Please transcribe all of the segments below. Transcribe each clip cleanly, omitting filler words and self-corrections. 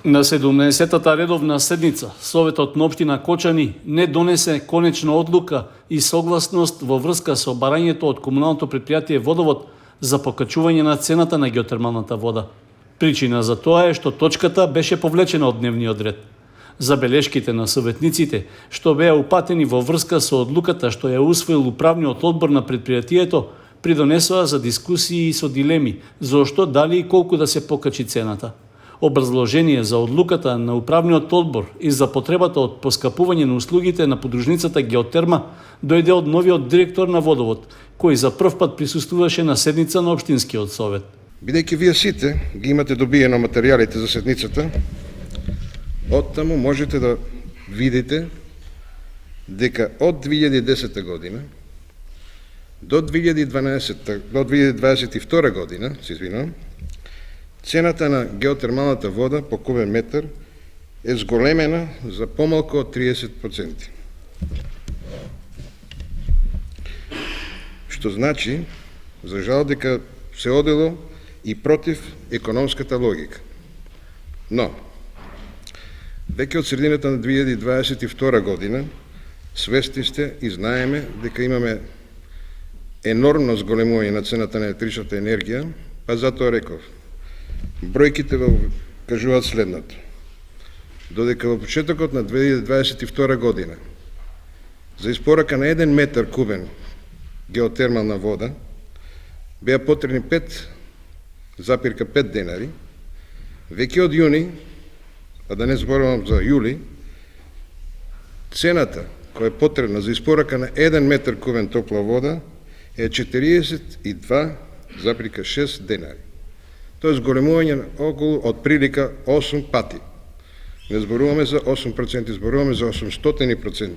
На 17-та редовна седница, Советот на општина Кочани не донесе конечна одлука и согласност во врска со барањето од комуналното претпријатие Водовод за покачување на цената на геотермалната вода. Причина за тоа е што точката беше повлечена од дневниот ред. Забелешките на советниците, што беа упатени во врска со одлуката што ја усвоил управниот одбор на претпријатието, придонесоа за дискусии и со дилеми, зошто, дали и колку да се покачи цената. Образложение за одлуката на управниот одбор и за потребата од поскапување на услугите на подружницата Геотерма дојде од новиот директор на Водовод, кој за прв пат присуствуваше на седница на Општинскиот совет. Бидејќи вие сите ги имате добиено материјалите за седницата, оттаму можете да видите дека од 2010 година до 2022 година, цената на геотермалната вода по кубен метар е зголемена за помалку од 30%. Што значи, за жал, дека се одело и против економската логика. Но, веќе од средината на 2022 година, свесни сте и знаеме дека имаме енормно зголемување на цената на електричната енергија, па затоа реков, бројките кажуваат следното. Додека во почетокот на 2022 година за испорака на 1 метар кубен геотермална вода беа потребни 5,5 денари, веќе од јуни, а да не зборувам за јули, цената која е потребна за испорака на 1 метар кубен топла вода е 42,6 денари. Тоа е зголемување на околу од прилика 8 пати. Не зборуваме за 8%, зборуваме за 800%.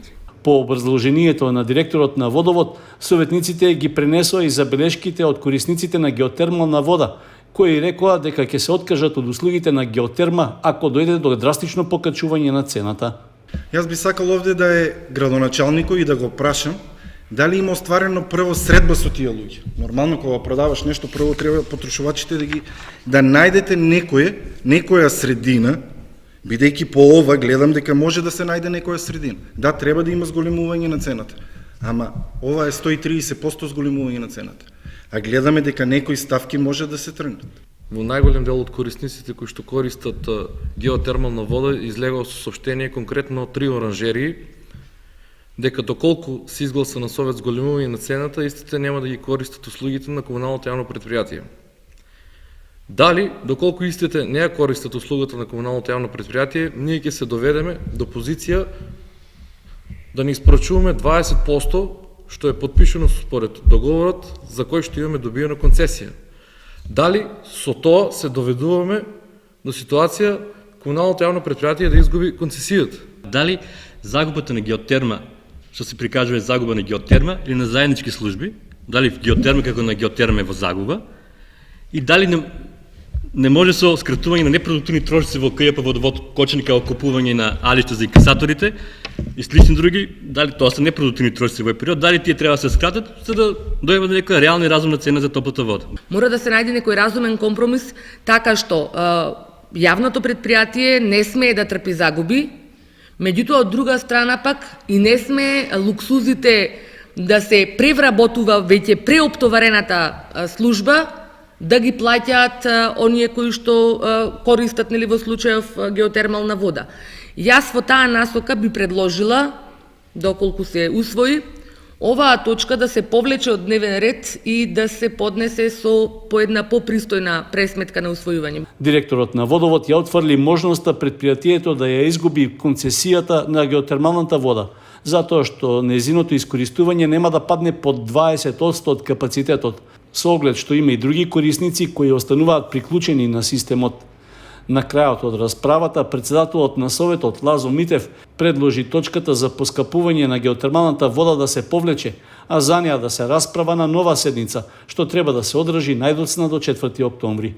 По образложението на директорот на Водовод, советниците ги пренесоа и забелешките од корисниците на геотермална вода, кои рекоа дека ќе се откажат од услугите на геотерма ако дојде до драстично покачување на цената. Јас би сакал овде да е градоначалникот и да го прашам дали има остварено прво средба со тие луѓе. Нормално кога продаваш нешто, прво треба потрошувачите да најдете некоја средина, бидејќи по ова гледам дека може да се најде некоја средина. Да, треба да има зголемување на цената. Ама ова е 130% зголемување на цената. А гледаме дека некои ставки може да се тргнат. Во најголем дел од корисниците кои што користат геотермална вода излегало со соопштение конкретно 3 оранжерии, дека доколку се изгласа на совет зголемување на цената, истите нема да ги користат услугите на комуналното јавно претпријатие. Дали, доколку истите не ја користат услугата на комуналното јавно претпријатие, ние ќе се доведеме до позиција да ни испорачуваме 20%, што е подпишено според договорот за кој што имаме добиена концесија. Дали со тоа се доведуваме до ситуација комуналното јавно претпријатие да изгуби концесијата? Дали загубата на геотерма, што се прикажува загуба на геотерма или на заеднички служби, дали геотерма како на геотерма е во загуба, и дали не може со скратување на непродуктивни трошоци во КЈП Водовод Кочани како купување на алишта за инкасаторите и слични други, дали тоа се непродуктивни трошоци во период, дали тие треба да се скратат за да дојде до некоја реална и разумна цена за топлата вода. Мора да се најде некој разумен компромис така што јавното претпријатие не смее да трпи загуби, меѓутоа од друга страна пак и не смее луксузите да се превработува веќе преоптоварената служба да ги плаќаат оние кои што користат во случајов геотермална вода. Јас во таа насока би предложила, доколку се усвои, оваа точка да се повлече од дневен ред и да се поднесе по една попристојна пресметка на усвојување. Директорот на Водовод ја отфрли можноста претпријатието да ја изгуби концесијата на геотермалната вода, затоа што нејзиното искористување нема да падне под 20% од капацитетот, со оглед што има и други корисници кои остануваат приклучени на системот. На крајот од расправата, председателот на Советот Лазо Митев предложи точката за поскапување на геотермалната вода да се повлече, а за неа да се расправа на нова седница, што треба да се одржи најдоцна до 4 октомври.